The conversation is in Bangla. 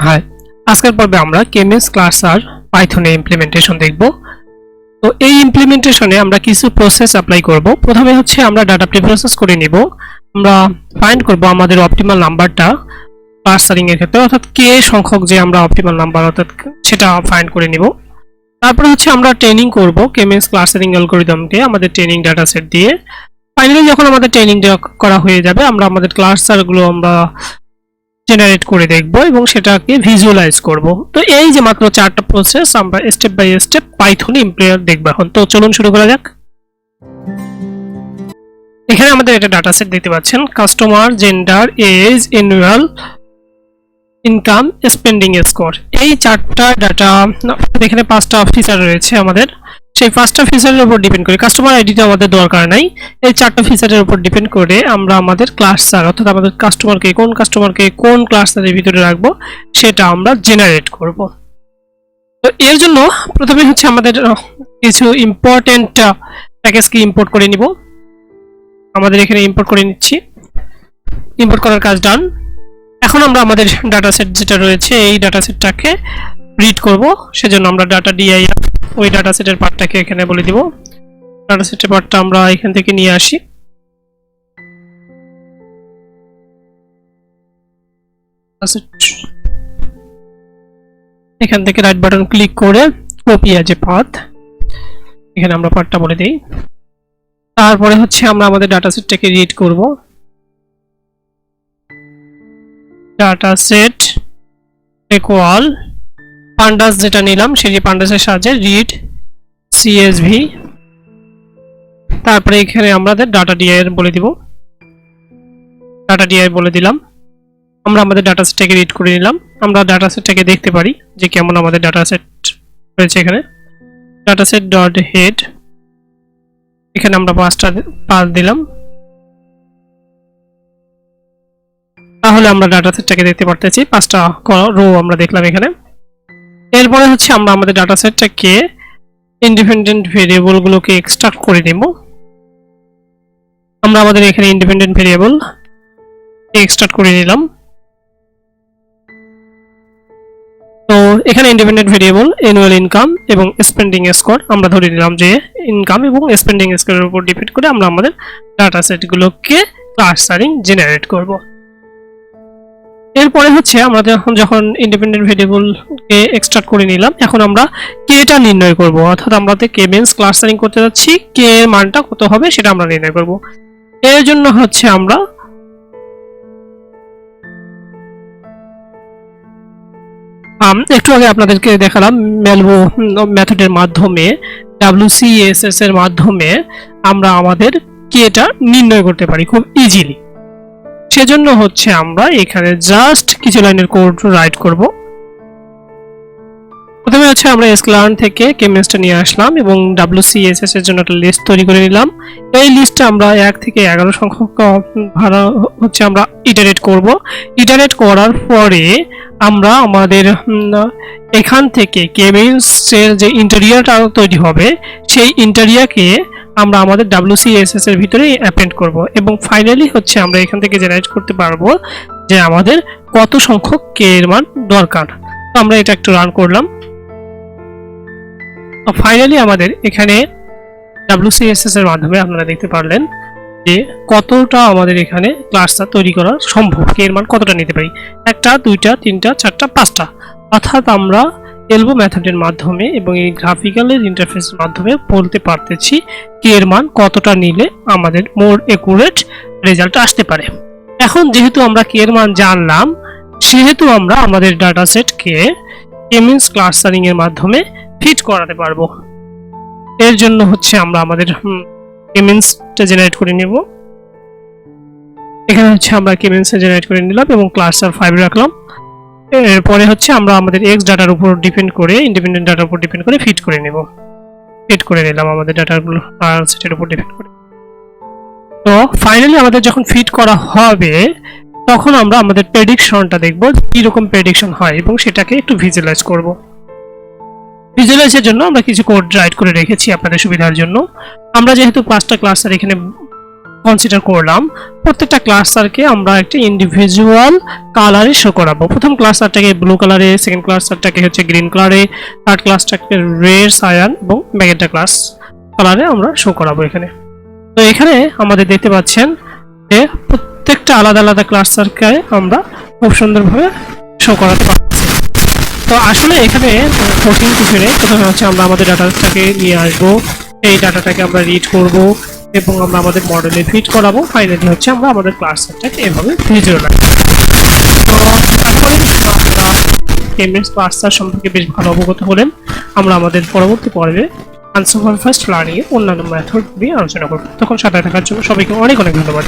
হাই, আজকের পর্বে আমরা KMeans ক্লাস আর পাইথনে ইমপ্লিমেন্টেশন দেখব। তো এই ইমপ্লিমেন্টেশনে আমরা কিছু প্রসেস অ্যাপ্লাই করব। প্রথমে হচ্ছে আমরা ডাটা প্রিপ্রসেস করে নিব। আমরা ফাইন্ড করব আমাদের অপটিমাল নাম্বারটা পার্সারিং এর ক্ষেত্রে, অর্থাৎ কে সংখ্যক যে আমরা অপটিমাল নাম্বার অর্থাৎ সেটা ফাইন্ড করে নিব। তারপরে হচ্ছে আমরা ট্রেনিং করব KMeans ক্লাসারিং অ্যালগরিদমকে আমাদের ট্রেনিং ডাটা সেট দিয়ে। ফাইনালি যখন আমাদের ট্রেনিং করা হয়ে যাবে, আমরা আমাদের ক্লাসারগুলো আমরা জেনারেট করে দেখব এবং সেটাকে ভিজুয়ালাইজ করব। তো এই যে মাত্র 4টা প্রসেস আমরা স্টেপ বাই স্টেপ পাইথনে ইমপ্লিমেন্ট দেখব। এখন তো চলুন শুরু করা যাক। এখানে আমাদের একটা ডাটা সেট দেখতে পাচ্ছেন, customer, gender, age, annual income, spending score. এই 4টা ডাটা, এখানে 5টা ফিচার রয়েছে আমাদের। সেই 5টা ফিচারের উপর ডিপেন্ড করে, কাস্টমার আইডি তো আমাদের দরকার নাই, এই 4টা ফিচারের উপর ডিপেন্ড করে আমরা আমাদের ক্লাস্টার অর্থাৎ আমাদের কাস্টমারকে কোন ক্লাস্টারের ভিতরে রাখবো সেটা আমরা জেনারেট করব। তো এর জন্য প্রথমে হচ্ছে আমাদের কিছু ইম্পর্টেন্ট প্যাকেজকে ইম্পোর্ট করে নিব। আমাদের এখানে ইম্পোর্ট করে নিচ্ছি। ইম্পোর্ট করার কাজ ডান। এখন আমরা আমাদের ডাটা সেট যেটা রয়েছে এই ডাটা সেটটাকে রিড করব। সেজন্য আমরা ডাটা ডিআই ওই ডাটা সেটের পার্টটাকে এখানে বলে দিব। ডাটা সেটের পার্টটা আমরা এখান থেকে নিয়ে আসি। এখান থেকে রাইট বাটন ক্লিক করে কপি অ্যাজ এ পাথ, এখানে আমরা পার্টটা বলে দেই। তারপরে হচ্ছে আমরা আমাদের ডাটা সেটটাকে রিড করব। ডাটা সেট ইকুয়াল পান্ডাস যেটা নিলাম সেই পান্ডাসের সাহায্যে রিড সিএসভি। তারপরে এখানে আমাদের ডাটা ডিআই বলে দিব। ডাটা ডিআই বলে দিলাম। আমরা আমাদের ডাটা সেটটাকে রিড করে নিলাম। আমরা ডাটা সেটটাকে দেখতে পারি যে কেমন আমাদের ডাটা সেট রয়েছে। এখানে ডাটা সেট ডট হেড, এখানে আমরা 5টা পাস দিলাম। তাহলে আমরা ডাটা সেটটাকে দেখতে পারতেছি, 5টা রো আমরা দেখলাম এখানে। এরপরে হচ্ছে আমরা আমাদের ডাটা সেটটাকে ইন্ডিপেন্ডেন্ট ভেরিয়েবল গুলোকে এক্সট্রাক্ট করে নেব। আমরা আমাদের এখানে ইন্ডিপেন্ডেন্ট ভেরিয়েবল এক্সট্রাক্ট করে নিলাম। তো এখানে ইন্ডিপেন্ডেন্ট ভেরিয়েবল অ্যানুয়াল ইনকাম এবং স্পেন্ডিং স্কোর আমরা ধরে নিলাম যে ইনকাম এবং স্পেন্ডিং স্কোরের উপর ডিপেন্ড করে আমরা আমাদের ডাটা সেটগুলোকে ক্লাস্টারিং জেনারেট করব। এরপরে হচ্ছে আমরা যখন ইন্ডিপেন্ডেন্ট ভেরিয়েবলকে এক্সট্রাক্ট করে নিলাম, এখন আমরা কেটা নির্ণয় করব, অর্থাৎ আমরা KMeans ক্লাস্টারিং করতে যাচ্ছি, কে এর মানটা কত হবে সেটা আমরা নির্ণয় করব। এর জন্য হচ্ছে আমরা একটু আগে আপনাদেরকে দেখালাম ম্যালভো মেথডের মাধ্যমে, WCSS এর মাধ্যমে আমরা আমাদের কেটা নির্ণয় করতে পারি খুব ইজিলি। সেজন্য হচ্ছে আমরা এখানে জাস্ট কিছু লাইনের কোড রাইট করব। প্রথমে হচ্ছে আমরা স্ক্লার্ন থেকে KMeansটা নিয়ে আসলাম এবং WCSS এর জন্য একটা লিস্ট তৈরি করে নিলাম। এই লিস্টটা আমরা 1 থেকে 11 সংখ্যক ভাড়া হচ্ছে আমরা ইটারেট করব। ইটারেট করার পরে আমরা আমাদের এখান থেকে KMeans এর যে ইন্টেরিয়রটা তৈরি হবে সেই ইন্টেরিয়রকে আমরা আমাদের WCSS এর ভিতরে অ্যাপেন্ড করব এবং ফাইনালি হচ্ছে আমরা এখান থেকে জেনারেট করতে পারবো যে আমাদের কত সংখ্যক কে এর মান দরকার। তো আমরা এটা একটু রান করলাম। তো ফাইনালি আমাদের এখানে WCSS এর মাধ্যমে আপনারা দেখতে পারলেন যে কতটা আমাদের এখানে ক্লাসটা তৈরি করা সম্ভব, কে এর মান কতটা নিতে পারি, 1টা 2টা 3টা 4টা 5টা। অর্থাৎ আমরা এলবো মেথডের মাধ্যমে এবং এই গ্রাফিক্যালের ইন্টারফেসের মাধ্যমে বলতে পারতেছি কে এর মান কতটা নিলে আমাদের মোর একুরেট রেজাল্ট আসতে পারে। এখন যেহেতু আমরা কে এর মান জানলাম, সেহেতু আমরা আমাদের ডাটা সেটকে KMeans ক্লাস্টারিং এর মাধ্যমে ফিট করাতে পারবো। এর জন্য হচ্ছে আমরা আমাদের KMeansটা জেনারেট করে নেব। এখানে হচ্ছে আমরা KMeans জেনারেট করে নিলাম এবং ক্লাস্টার 5 রাখলাম। এরপরে হচ্ছে আমরা আমাদের X ডাটার উপর ডিপেন্ড করে ইন্ডিপেন্ডেন্ট ডাটার উপর ডিপেন্ড করে ফিট করে নেব। ফিট করে নিলাম আমাদের ডাটাগুলো আর সেটের উপর ডিপেন্ড করে। তো ফাইনালি আমাদের যখন ফিট করা হবে তখন আমরা আমাদের প্রেডিকশনটা দেখব কি রকম প্রেডিকশন হয় এবং সেটাকে একটু ভিজুয়ালাইজ করব। ভিজুয়ালাইজের জন্য আমরা কিছু কোড রাইট করে রেখেছি আপনাদের সুবিধার জন্য। আমরা যেহেতু 5টা ক্লাস্টার এখানে কনসিডার করলাম, প্রত্যেকটা ক্লাস্টারকে আমরা একটা ইন্ডিভিজুয়াল কালারে শো করাবো। প্রথম ক্লাস্টারটাকে ব্লু কালারে, সেকেন্ড ক্লাস্টারটাকে হচ্ছে গ্রিন কালারে, থার্ড ক্লাস্টারটাকে রেড, সায়ান এবং ম্যাজেন্টা ক্লাস কালারে আমরা শো করাবো এখানে। তো এখানে আমাদের দেখতে পাচ্ছেন যে প্রত্যেকটা আলাদা আলাদা ক্লাস্টারকে আমরা খুব সুন্দরভাবে শো করাতে পারছি। তো আসলে এখানে কঠিন কিছু নেই। প্রথমে হচ্ছে আমরা আমাদের ডাটাটাকে নিয়ে আসবো, এই ডাটাটাকে আমরা রিড করব এবং আমরা আমাদের মডেলে ফিট করাবো। ফাইনালি হচ্ছে আমরা আমাদের ক্লাস্টারটাকে এভাবে ভিজুয়ালাইজ করব। তো তারপরে আমরা KMeans ক্লাস্টার সম্পর্কে বেশ ভালো অবগত হলেন। আমরা আমাদের পরবর্তী পর্বে আনসুপারভাইজড লার্নিং এর অন্যান্য মেথড নিয়ে আলোচনা করব। তখন সাথে থাকার জন্য সবাইকে অনেক অনেক ধন্যবাদ।